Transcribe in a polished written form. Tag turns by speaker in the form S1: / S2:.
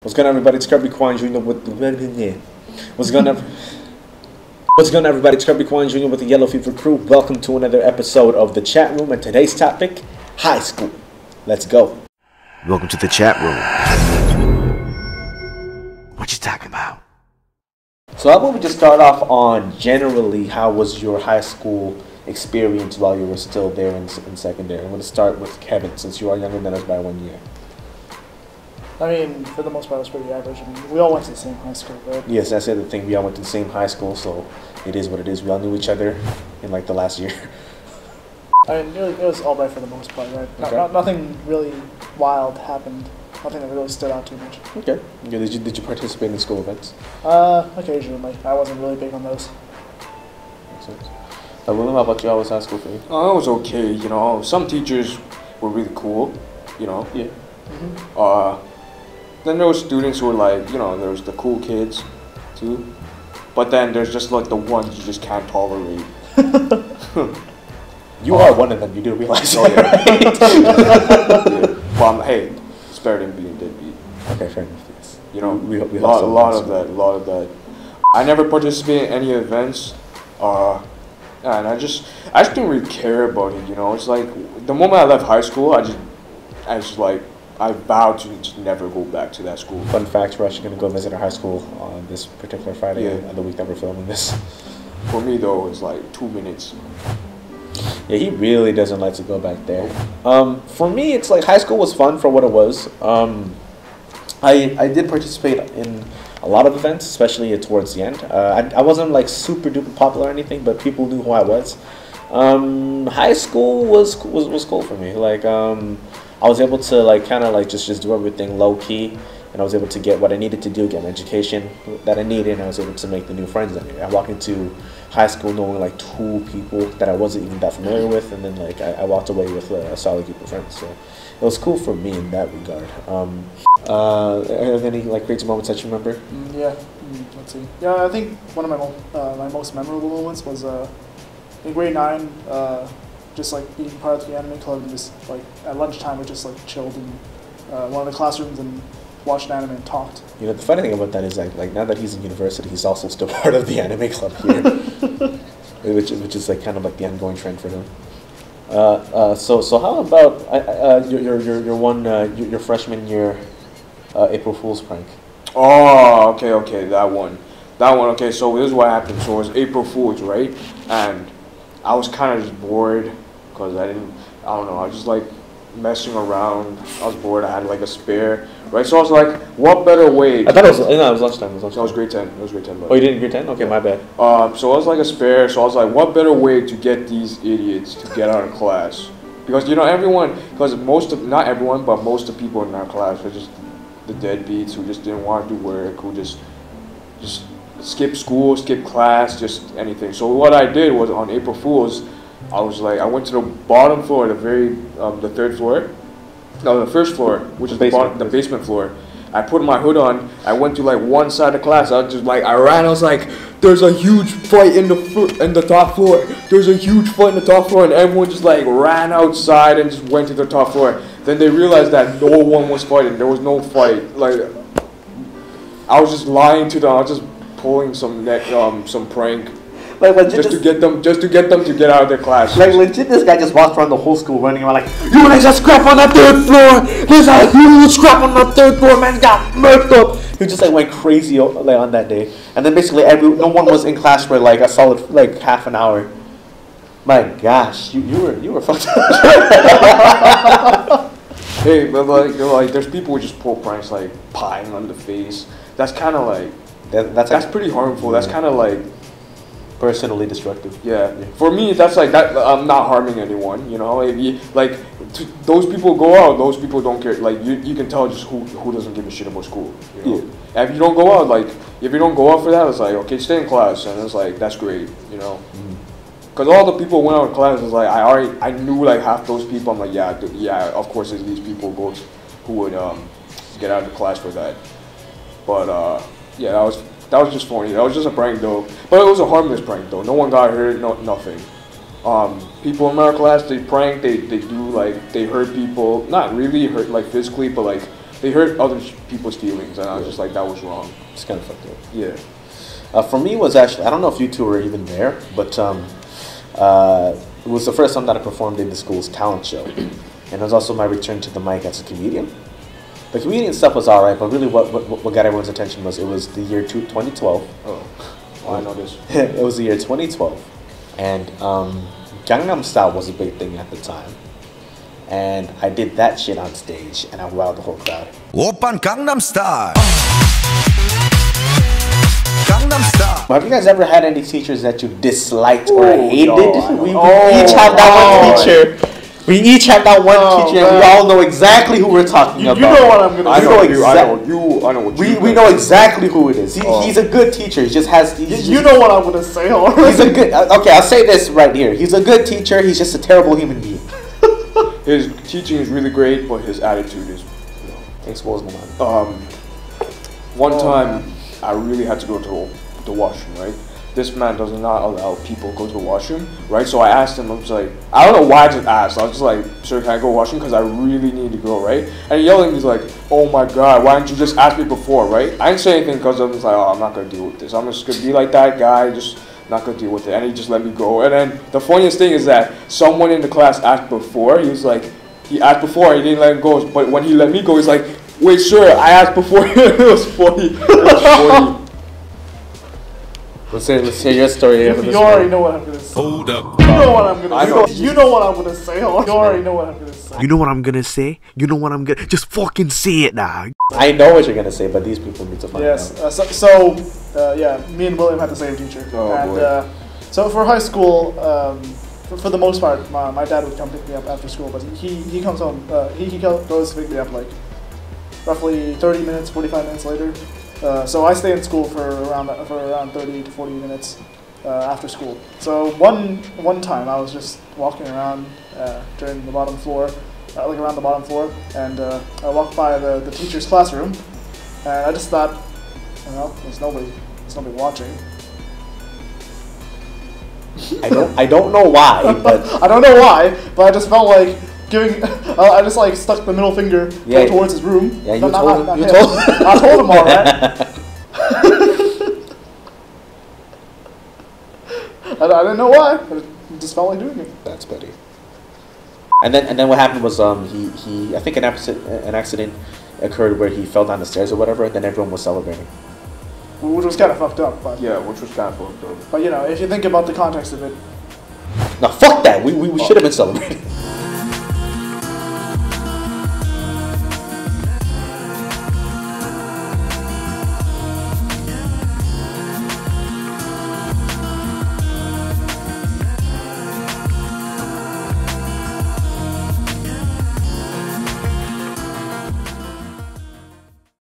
S1: What's going on, everybody? It's Kirby Kwan Jr. with the What's going on? What's going on, everybody? It's Kirby Kwan Jr. with the Yellow Fever crew. Welcome to another episode of the chat room, and today's topic: high school. Let's go.
S2: Welcome to the chat room. What you talking about?
S1: So how about we just start off on generally how was your high school experience while you were still there in secondary? I'm going to start with Kevin, since you are younger than us by 1 year.
S3: I mean, for the most part, it was pretty average. I mean, we all went to the same high school, right?
S1: Yes, that's the other thing. We all went to the same high school, so it is what it is. We all knew each other in like the last year.
S3: I mean, it was all right for the most part, right?
S1: Okay.
S3: Nothing really wild happened. Nothing that really stood out too much.
S1: Okay. Did you participate in school events?
S3: Occasionally. I wasn't really big on those.
S1: Makes sense. William, how about you? How was high school for you?
S4: It was okay, you know. Some teachers were really cool, you know.
S1: Yeah.
S3: Mm-hmm.
S4: Then there was students who were like, you know, there was the cool kids, too. But then there's just like the ones you just can't tolerate.
S1: You are one of them. You do realize
S4: Oh,
S1: that,
S4: yeah.
S1: right?
S4: Yeah. Well, hey, it's better than being deadbeat.
S1: Okay, fair enough. Yes.
S4: You know,
S1: we
S4: a lot of that. I never participated in any events, and I just didn't really care about it. You know, it's like the moment I left high school, I vowed to just never go back to that school.
S1: Fun fact: we're actually going to go visit our high school on this particular Friday,
S4: Yeah.
S1: the week that we're filming this.
S4: For me, though, it's like 2 minutes.
S1: Yeah, he really doesn't like to go back there. For me, it's like high school was fun for what it was. I did participate in a lot of events, especially towards the end. I wasn't like super duper popular or anything, but people knew who I was. High school was cool for me. Like I was able to like kind of like just do everything low key, and I was able to get what I needed to do, get an education that I needed, and I was able to make the new friends that I walked into high school knowing like 2 people that I wasn't even that familiar with, and then like I walked away with a solid group of friends. So it was cool for me in that regard. Are there any like crazy moments that you remember?
S3: Yeah. Let's see. Yeah, I think one of my most memorable moments was in grade 9. Just like being part of the anime club, and just like at lunchtime we just like chilled in one of the classrooms and watched anime and talked. You know,
S1: the funny thing about that is like now that he's in university, he's also still part of the anime club here, which is like kind of like the ongoing trend for him. So how about your freshman year April Fool's prank?
S4: Oh, okay, that one. Okay, so this is what happened. So it was April Fool's, right? And I was kind of just bored because I don't know, I was just like messing around. I was bored. I had like a spare, right? So I was like, what better way?
S1: I thought it was lunchtime.
S4: So it was grade 10. It was grade 10.
S1: Oh, you did in grade 10? Okay, yeah. My bad.
S4: So I was like a spare. So I was like, what better way to get these idiots to get out of class? Because you know not everyone, but most of the people in our class were just the deadbeats who just didn't want to do work, who just skip school, skip class, just anything. So what I did was on April Fool's, I went to the bottom floor, the third floor, no, the first floor, which is the basement floor. I put my hood on. I went to like one side of class. I ran. I was like, "There's a huge fight in the top floor. There's a huge fight in the top floor," and everyone just like ran outside and just went to the top floor. Then they realized that no one was fighting. There was no fight. Like I was just lying to them. I was just pulling some prank,
S1: like legit,
S4: just to get them to get out of their class.
S1: Like legit, this guy just walked around the whole school running around like, "You guys are scrap on the 3rd floor. There's a huge scrap on the 3rd floor. Man got murked up." He just like went crazy like on that day, and then basically no one was in class for like a solid like half an hour. My gosh, you were fucked up.
S4: Hey, but like there's people who just pull pranks like pieing on the face. That's kind of like. That's pretty harmful. That's kind of like
S1: personally destructive.
S4: Yeah. For me, that's like that. I'm not harming anyone. You know, those people go out. Those people don't care. Like you can tell just who doesn't give a shit about school. You know? Yeah. If you don't go out, for that, it's like okay, stay in class, and it's like that's great. You know. Because all the people went out of class, was like I knew like half those people. I'm like yeah, of course there's these people who would get out of the class for that. But yeah, that was just funny. That was just a prank though. But it was a harmless prank though. No one got hurt, nothing. People in our class, they prank, they do like, they hurt people. Not really hurt like physically, but like they hurt other people's feelings, and I was just like, that was wrong.
S1: It's kind of fucked up.
S4: Yeah.
S1: For me, it was actually, I don't know if you two were even there, but it was the first time that I performed in the school's talent show. And it was also my return to the mic as a comedian. The comedian stuff was alright, but really what got everyone's attention was, it was the year 2012.
S4: Oh, I know this.
S1: It was the year 2012. And Gangnam Style was a big thing at the time. And I did that shit on stage, and I wowed the whole crowd.
S2: Oppan Gangnam Style. Gangnam Style.
S1: Have you guys ever had any teachers that you disliked or hated?
S4: No,
S1: we each have that one teacher. We each have that one teacher, and we all know exactly who we're talking about.
S3: You know what I'm gonna
S4: I
S3: do.
S4: know what
S1: We know exactly who it is. He's a good teacher. He just has.
S3: You know what I'm gonna say already.
S1: He's a good. Okay, I'll say this right here. He's a good teacher. He's just a terrible human being.
S4: His teaching is really great, but his attitude is.
S1: Exposing him.
S4: One time, I really had to go to the washroom, right? This man does not allow people to go to the washroom, right? So I asked him, I was like, I don't know why I just asked. I was just like, sir, can I go washroom? Because I really need to go, right? And he yelled at me, he's like, oh my God, why didn't you just ask me before, right? I didn't say anything because I was like, oh, I'm not going to deal with this. I'm just going to be like that guy, just not going to deal with it. And he just let me go. And then the funniest thing is that someone in the class asked before. He was like, he asked before, he didn't let him go. But when he let me go, he's like, wait, sir, I asked before. It was funny. It was funny.
S1: Let's hear your story.
S3: You already know what I'm gonna say.
S2: Hold up.
S3: You know what I'm gonna say. You know what I'm gonna say. You already know what I'm gonna say.
S2: You know what I'm gonna say? You know what I'm gonna... Just fucking say it now.
S1: I know what you're gonna say, but these people need to find
S3: Yes.
S1: out.
S3: Yeah, me and William had the same teacher.
S4: Oh,
S3: and
S4: boy.
S3: so for high school, for the most part, my dad would come pick me up after school, but he comes home. He goes to pick me up like roughly 30 minutes, 45 minutes later. So I stay in school for around 30 to 40 minutes after school. So one time I was just walking around during the bottom floor, like around the bottom floor, and I walked by the teacher's classroom, and I just thought, you know, there's nobody watching.
S1: I don't know why, but
S3: I don't know why, but I just felt like giving. I just like stuck the middle finger towards his room.
S1: Yeah,
S3: I told him all that. I didn't know why. I just felt like doing it.
S1: That's petty. And then what happened was he I think an accident occurred where he fell down the stairs or whatever, and then everyone was celebrating.
S3: Which was kind of fucked up, but
S4: Yeah, which was kind of fucked up.
S3: But you know, if you think about the context of it,
S1: Now fuck that. We should have been celebrating.